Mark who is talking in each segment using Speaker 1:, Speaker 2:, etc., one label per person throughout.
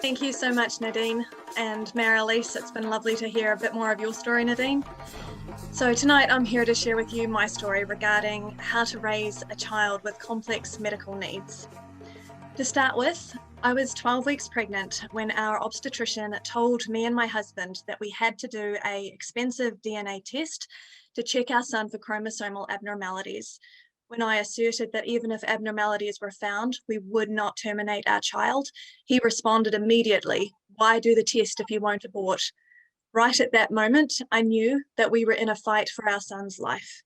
Speaker 1: Thank you so much, Nadine and Mary-Elise. It's been lovely to hear a bit more of your story, Nadine. So tonight I'm here to share with you my story regarding how to raise a child with complex medical needs. To start with, I was 12 weeks pregnant when our obstetrician told me and my husband that we had to do an expensive DNA test to check our son for chromosomal abnormalities. When I asserted that even if abnormalities were found, we would not terminate our child, he responded immediately, "Why do the test if you won't abort?" Right at that moment, I knew that we were in a fight for our son's life.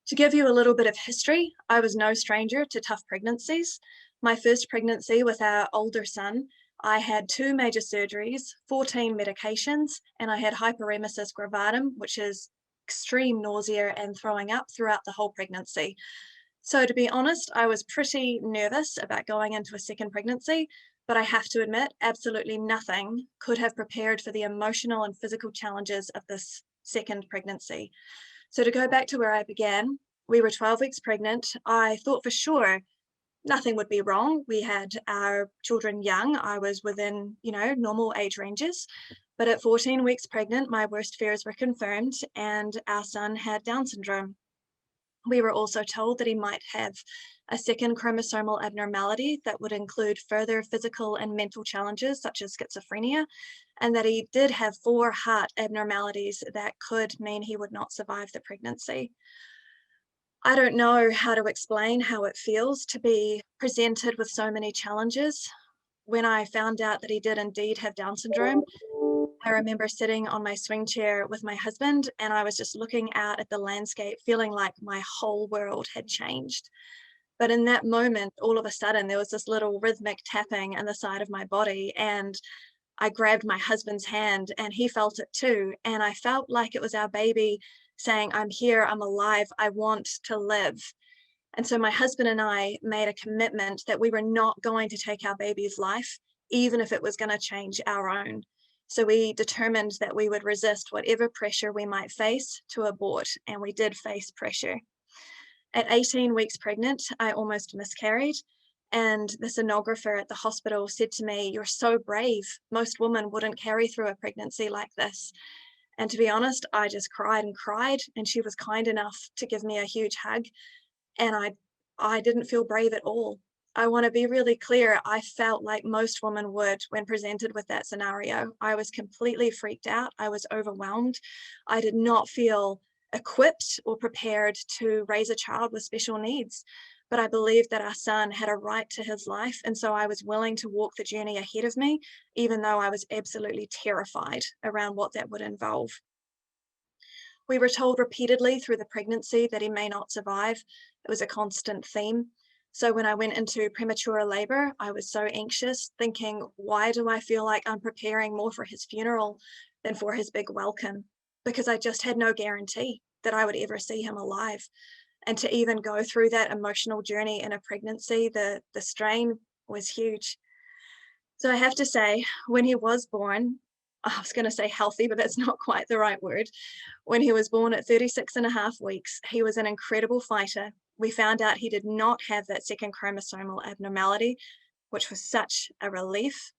Speaker 1: To give you a little bit of history, I was no stranger to tough pregnancies. My first pregnancy with our older son, I had 2 major surgeries, 14 medications, and I had hyperemesis gravidarum, which is extreme nausea and throwing up throughout the whole pregnancy. So to be honest, I was pretty nervous about going into a second pregnancy, but I have to admit, absolutely nothing could have prepared for the emotional and physical challenges of this second pregnancy. So to go back to where I began, we were 12 weeks pregnant. I thought for sure nothing would be wrong. We had our children young. I was within, normal age ranges. But at 14 weeks pregnant, my worst fears were confirmed and our son had Down syndrome. We were also told that he might have a second chromosomal abnormality that would include further physical and mental challenges such as schizophrenia, and that he did have 4 heart abnormalities that could mean he would not survive the pregnancy. I don't know how to explain how it feels to be presented with so many challenges. When I found out that he did indeed have Down syndrome, I remember sitting on my swing chair with my husband and I was just looking out at the landscape, feeling like my whole world had changed. But in that moment, all of a sudden, there was this little rhythmic tapping on the side of my body, and I grabbed my husband's hand and he felt it too. And I felt like it was our baby saying, "I'm here, I'm alive, I want to live." And so my husband and I made a commitment that we were not going to take our baby's life, even if it was going to change our own. So we determined that we would resist whatever pressure we might face to abort, and we did face pressure. At 18 weeks pregnant, I almost miscarried. And the sonographer at the hospital said to me, "You're so brave. Most women wouldn't carry through a pregnancy like this." And to be honest, I just cried and cried. And she was kind enough to give me a huge hug. And I didn't feel brave at all. I want to be really clear. I felt like most women would when presented with that scenario. I was completely freaked out. I was overwhelmed. I did not feel equipped or prepared to raise a child with special needs. But I believed that our son had a right to his life. And so I was willing to walk the journey ahead of me, even though I was absolutely terrified around what that would involve. We were told repeatedly through the pregnancy that he may not survive. It was a constant theme. So when I went into premature labor, I was so anxious, thinking, why do I feel like I'm preparing more for his funeral than for his big welcome? Because I just had no guarantee that I would ever see him alive. And to even go through that emotional journey in a pregnancy, the strain was huge. So I have to say, when he was born, I was going to say healthy, but that's not quite the right word. When he was born at 36 and a half weeks, he was an incredible fighter. We found out he did not have that second chromosomal abnormality, which was such a relief.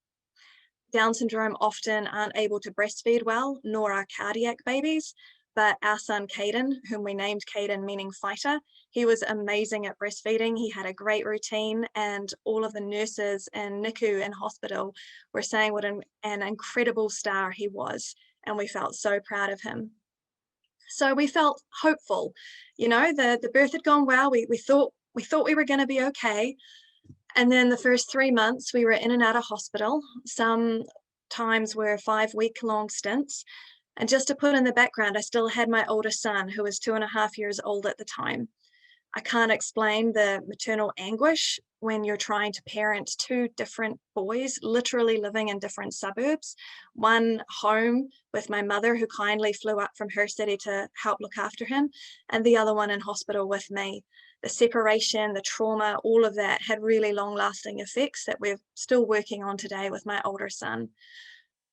Speaker 1: Down syndrome often aren't able to breastfeed well, nor are cardiac babies. But our son, Caden, whom we named Caden, meaning fighter, he was amazing at breastfeeding. He had a great routine, and all of the nurses in NICU and hospital were saying what an incredible star he was. And we felt so proud of him. So we felt hopeful. The birth had gone well. We thought we were going to be okay. And then the first 3 months, we were in and out of hospital. Some times were 5-week long stints. And just to put in the background, I still had my older son, who was 2.5 years old at the time. I can't explain the maternal anguish when you're trying to parent 2 different boys, literally living in different suburbs. One home with my mother, who kindly flew up from her city to help look after him, and the other one in hospital with me. The separation, the trauma, all of that had really long-lasting effects that we're still working on today with my older son.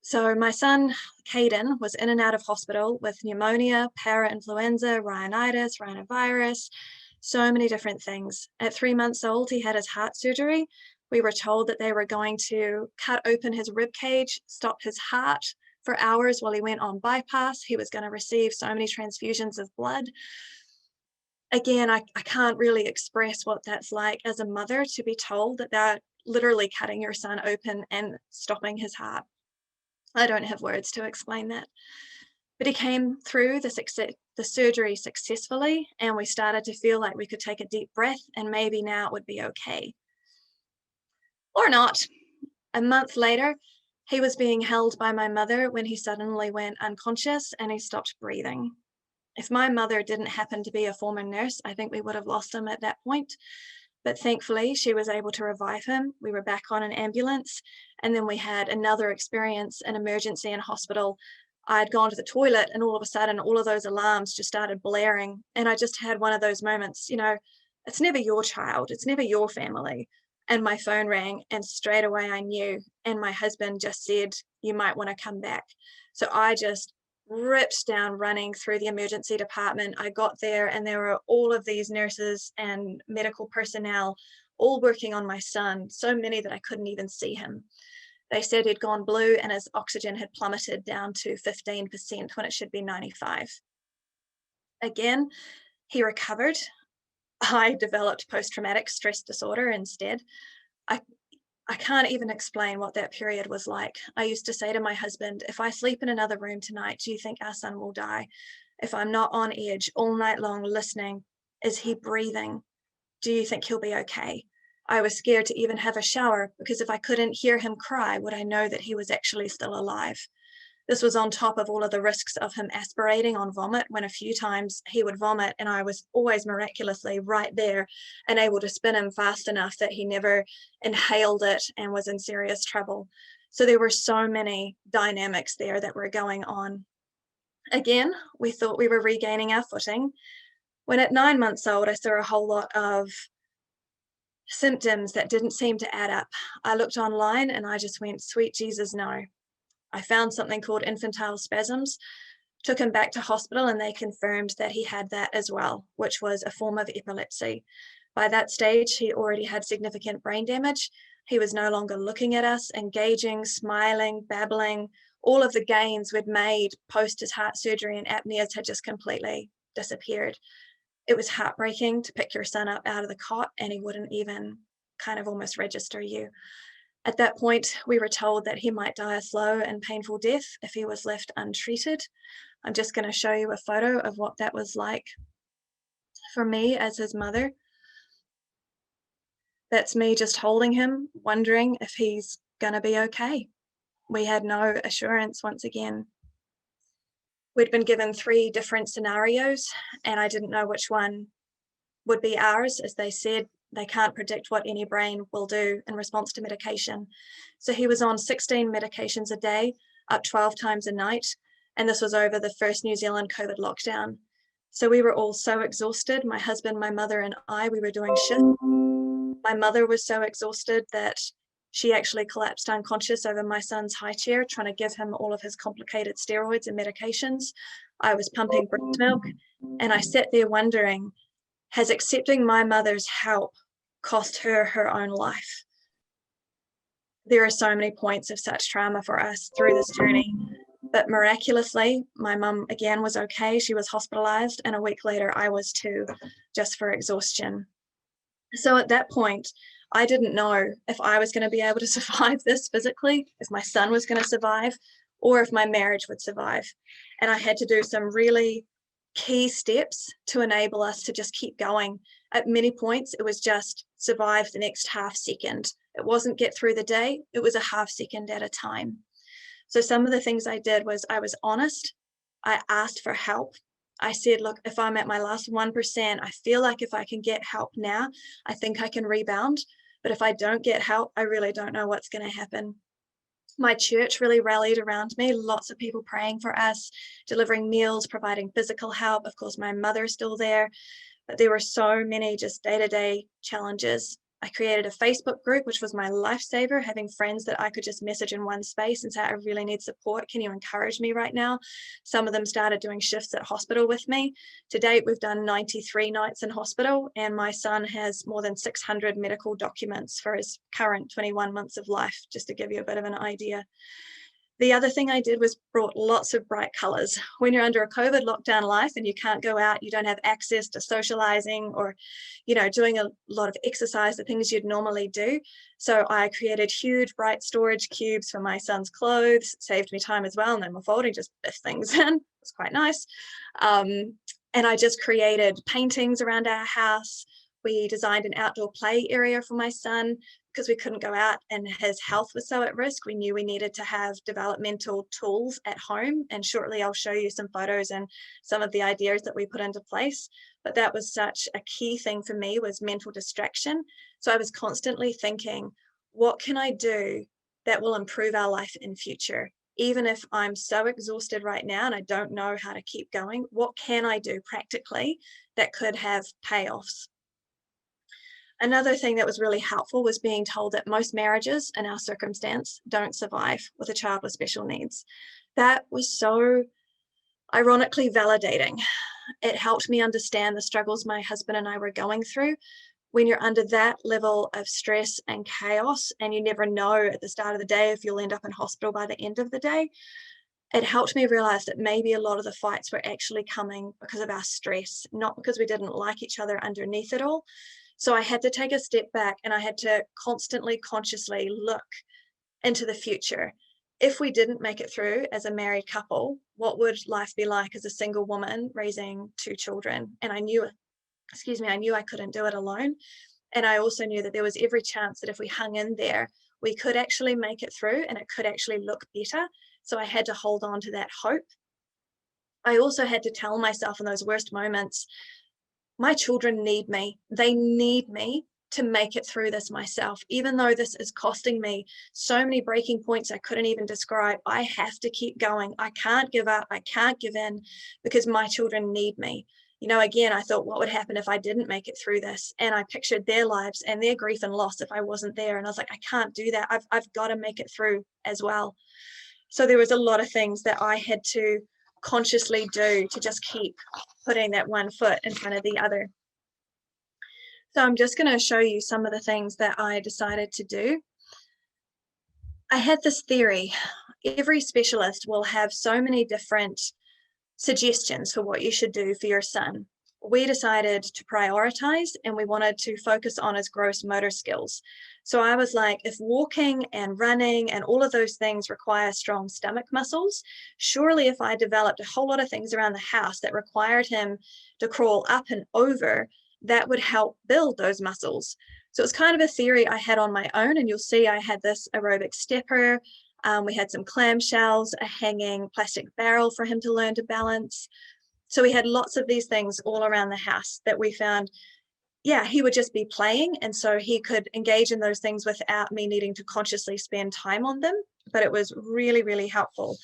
Speaker 1: So my son, Caden, was in and out of hospital with pneumonia, parainfluenza, rhinitis, rhinovirus, so many different things. At 3 months old, he had his heart surgery, We were told that they were going to cut open his rib cage, stop his heart for hours while he went on bypass. He was going to receive so many transfusions of blood. Again, I can't really express what that's like as a mother, to be told that they're literally cutting your son open and stopping his heart. I don't have words to explain that. But he came through the surgery successfully, and we started to feel like we could take a deep breath and maybe now it would be okay. Or not. A month later, he was being held by my mother when he suddenly went unconscious and he stopped breathing. If my mother didn't happen to be a former nurse, I think we would have lost him at that point. But thankfully, she was able to revive him. We were back on an ambulance, and then we had another experience, an emergency in hospital. I'd gone to the toilet, and all of a sudden, all of those alarms just started blaring. And I just had one of those moments, it's never your child, it's never your family. And my phone rang, and straight away I knew. And my husband just said, "You might want to come back." So I just ripped down running through the emergency department. I got there, and there were all of these nurses and medical personnel all working on my son, so many that I couldn't even see him. They said he'd gone blue and his oxygen had plummeted down to 15% when it should be 95. Again, he recovered. I developed post-traumatic stress disorder instead. I I can't even explain what that period was like. I used to say to my husband, if I sleep in another room tonight, do you think our son will die? If I'm not on edge all night long listening, is he breathing? Do you think he'll be okay? I was scared to even have a shower because if I couldn't hear him cry, would I know that he was actually still alive? This was on top of all of the risks of him aspirating on vomit, when a few times he would vomit and I was always miraculously right there and able to spin him fast enough that he never inhaled it and was in serious trouble. So there were so many dynamics there that were going on. Again, we thought we were regaining our footing, when at 9 months old, I saw a whole lot of symptoms that didn't seem to add up. I looked online and I just went, sweet Jesus, no. I found something called infantile spasms, took him back to hospital, and they confirmed that he had that as well, which was a form of epilepsy. By that stage, he already had significant brain damage. He was no longer looking at us, engaging, smiling, babbling. All of the gains we'd made post his heart surgery and apneas had just completely disappeared. It was heartbreaking to pick your son up out of the cot and he wouldn't even kind of almost register you. At that point, we were told that he might die a slow and painful death if he was left untreated. I'm just going to show you a photo of what that was like for me as his mother. That's me just holding him, wondering if he's going to be okay. We had no assurance once again. We'd been given 3 different scenarios, and I didn't know which one would be ours. As they said, they can't predict what any brain will do in response to medication. So he was on 16 medications a day, up 12 times a night, and this was over the first New Zealand COVID lockdown. So we were all so exhausted. My husband, my mother, and I, we were doing shift. My mother was so exhausted that she actually collapsed unconscious over my son's high chair, trying to give him all of his complicated steroids and medications. I was pumping breast milk, and I sat there wondering, has accepting my mother's help cost her her own life? There are so many points of such trauma for us through this journey, but miraculously, my mum again was okay. She was hospitalized, and a week later I was too, just for exhaustion. So at that point, I didn't know if I was going to be able to survive this physically, if my son was going to survive, or if my marriage would survive. And I had to do some really key steps to enable us to just keep going. At many points, it was just survive the next half second. It wasn't get through the day, it was a half second at a time. So some of the things I did was I was honest. I asked for help. I said, look, if I'm at my last 1%, I feel like if I can get help now, I think I can rebound. But if I don't get help, I really don't know what's going to happen. My church really rallied around me, lots of people praying for us, delivering meals, providing physical help. Of course, my mother's still there, but there were so many just day-to-day challenges. I created a Facebook group, which was my lifesaver, having friends that I could just message in one space and say, I really need support. Can you encourage me right now? Some of them started doing shifts at hospital with me. To date, we've done 93 nights in hospital, and my son has more than 600 medical documents for his current 21 months of life, just to give you a bit of an idea. The other thing I did was brought lots of bright colors. When you're under a COVID lockdown life and you can't go out, you don't have access to socializing or, doing a lot of exercise, the things you'd normally do. So I created huge bright storage cubes for my son's clothes, saved me time as well. And then we're folding, just biff things in. It's quite nice. And I just created paintings around our house. We designed an outdoor play area for my son, because we couldn't go out and his health was so at risk. We knew we needed to have developmental tools at home. And shortly I'll show you some photos and some of the ideas that we put into place. But that was such a key thing for me, was mental distraction. So I was constantly thinking, what can I do that will improve our life in future? Even if I'm so exhausted right now and I don't know how to keep going, what can I do practically that could have payoffs? Another thing that was really helpful was being told that most marriages in our circumstance don't survive with a child with special needs. That was so ironically validating. It helped me understand the struggles my husband and I were going through. When you're under that level of stress and chaos, and you never know at the start of the day if you'll end up in hospital by the end of the day, it helped me realize that maybe a lot of the fights were actually coming because of our stress, not because we didn't like each other underneath it all. So I had to take a step back, and I had to constantly, consciously look into the future. If we didn't make it through as a married couple, what would life be like as a single woman raising 2 children? And I knew I couldn't do it alone. And I also knew that there was every chance that if we hung in there, we could actually make it through and it could actually look better. So I had to hold on to that hope. I also had to tell myself in those worst moments, my children need me. They need me to make it through this myself. Even though this is costing me so many breaking points I couldn't even describe, I have to keep going. I can't give up. I can't give in, because my children need me. Again, I thought, what would happen if I didn't make it through this? And I pictured their lives and their grief and loss if I wasn't there. And I was like, I can't do that. I've got to make it through as well. So there was a lot of things that I had to consciously do to just keep putting that one foot in front of the other. So I'm just going to show you some of the things that I decided to do. I had this theory. Every specialist will have so many different suggestions for what you should do for your son. We decided to prioritize, and we wanted to focus on his gross motor skills. So I was like, if walking and running and all of those things require strong stomach muscles, surely if I developed a whole lot of things around the house that required him to crawl up and over, that would help build those muscles. So it's kind of a theory I had on my own, and you'll see I had this aerobic stepper. We had some clamshells, a hanging plastic barrel for him to learn to balance. So we had lots of these things all around the house that we found, he would just be playing. And so he could engage in those things without me needing to consciously spend time on them. But it was really, really helpful.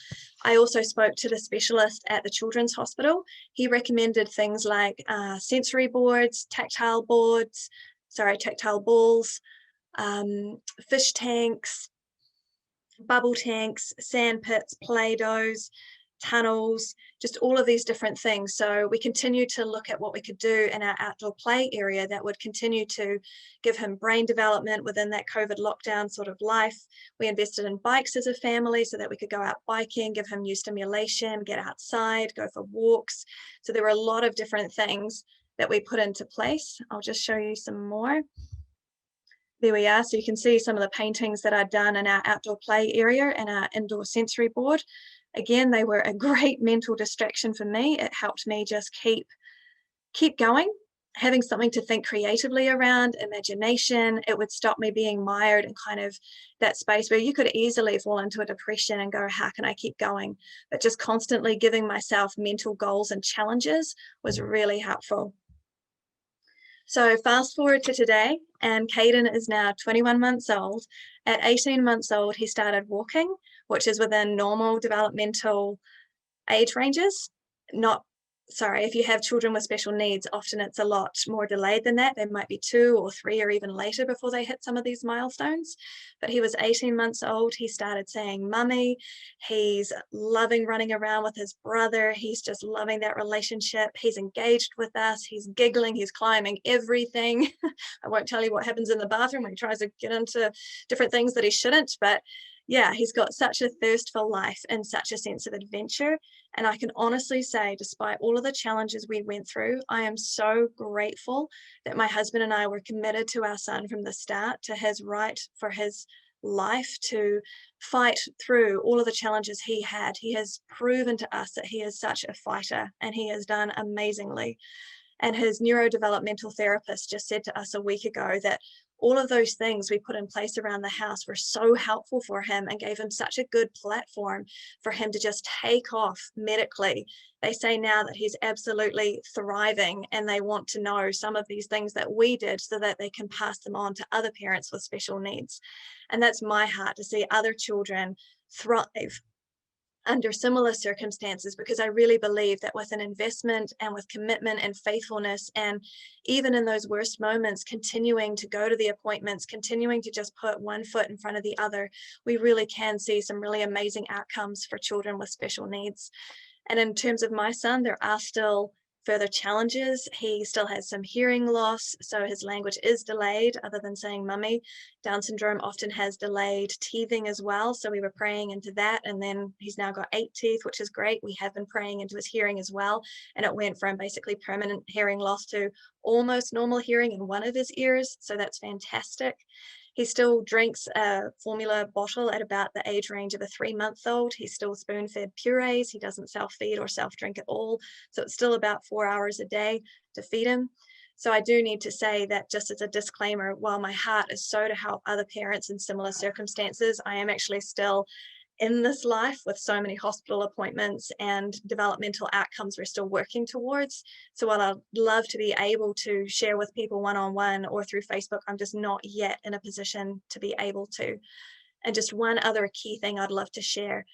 Speaker 1: I also spoke to the specialist at the Children's Hospital. He recommended things like sensory boards, tactile balls, fish tanks, bubble tanks, sand pits, play-dohs, tunnels, just all of these different things. So we continued to look at what we could do in our outdoor play area that would continue to give him brain development within that COVID lockdown sort of life. We invested in bikes as a family so that we could go out biking, give him new stimulation, get outside, go for walks. So there were a lot of different things that we put into place. I'll just show you some more. There we are. So you can see some of the paintings that I'd done in our outdoor play area and our indoor sensory board. Again, they were a great mental distraction for me. It helped me just keep going, having something to think creatively around, imagination. It would stop me being mired in kind of that space where you could easily fall into a depression and go, how can I keep going? But just constantly giving myself mental goals and challenges was really helpful. So fast forward to today, and Caden is now 21 months old. At 18 months old, he started walking, which is within normal developmental age ranges, not sorry, if you have children with special needs, often it's a lot more delayed than that. They might be 2 or 3 or even later before they hit some of these milestones. But he was 18 months old. He started saying mummy. He's loving running around with his brother. He's just loving that relationship. He's engaged with us. He's giggling. He's climbing everything. I won't tell you what happens in the bathroom when he tries to get into different things that he shouldn't. But yeah, he's got such a thirst for life and such a sense of adventure. And I can honestly say, despite all of the challenges we went through, I am so grateful that my husband and I were committed to our son from the start, to his right for his life, to fight through all of the challenges he had. He has proven to us that he is such a fighter, and he has done amazingly. And his neurodevelopmental therapist just said to us a week ago that all of those things we put in place around the house were so helpful for him and gave him such a good platform for him to just take off medically. They say now that he's absolutely thriving, and they want to know some of these things that we did so that they can pass them on to other parents with special needs. And that's my heart, to see other children thrive under similar circumstances, because I really believe that with an investment and with commitment and faithfulness, and even in those worst moments, continuing to go to the appointments, continuing to just put one foot in front of the other, we really can see some really amazing outcomes for children with special needs. And in terms of my son, there are still further challenges. He still has some hearing loss, so his language is delayed, other than saying mummy. Down syndrome often has delayed teething as well, so we were praying into that. And then he's now got 8 teeth, which is great. We have been praying into his hearing as well, and it went from basically permanent hearing loss to almost normal hearing in one of his ears, so that's fantastic. He still drinks a formula bottle at about the age range of a 3-month-old. He's still spoon-fed purees. He doesn't self-feed or self-drink at all. So it's still about 4 hours a day to feed him. So I do need to say that, just as a disclaimer, while my heart is so to help other parents in similar circumstances, I am actually still in this life with so many hospital appointments and developmental outcomes we're still working towards. So while I'd love to be able to share with people one-on-one or through Facebook, I'm just not yet in a position to be able to. And just one other key thing I'd love to share.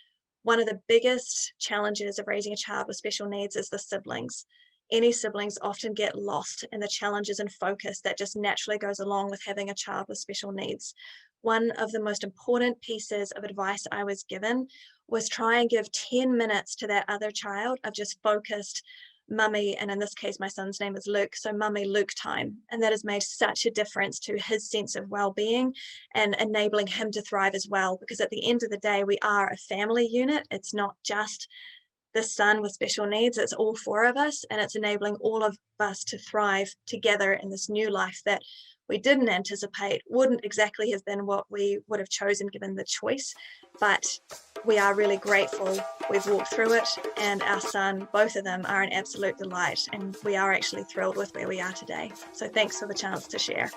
Speaker 1: One of the biggest challenges of raising a child with special needs is the siblings. Any siblings often get lost in the challenges and focus that just naturally goes along with having a child with special needs. One of the most important pieces of advice I was given was try and give 10 minutes to that other child of just focused mummy, and in this case my son's name is Luke, so mummy Luke time. And that has made such a difference to his sense of well-being and enabling him to thrive as well, because at the end of the day we are a family unit. It's not just the son with special needs, it's all 4 of us, and it's enabling all of us to thrive together in this new life that we didn't anticipate, wouldn't exactly have been what we would have chosen given the choice. But we are really grateful we've walked through it, and our son, both of them, are an absolute delight, and we are actually thrilled with where we are today. So thanks for the chance to share.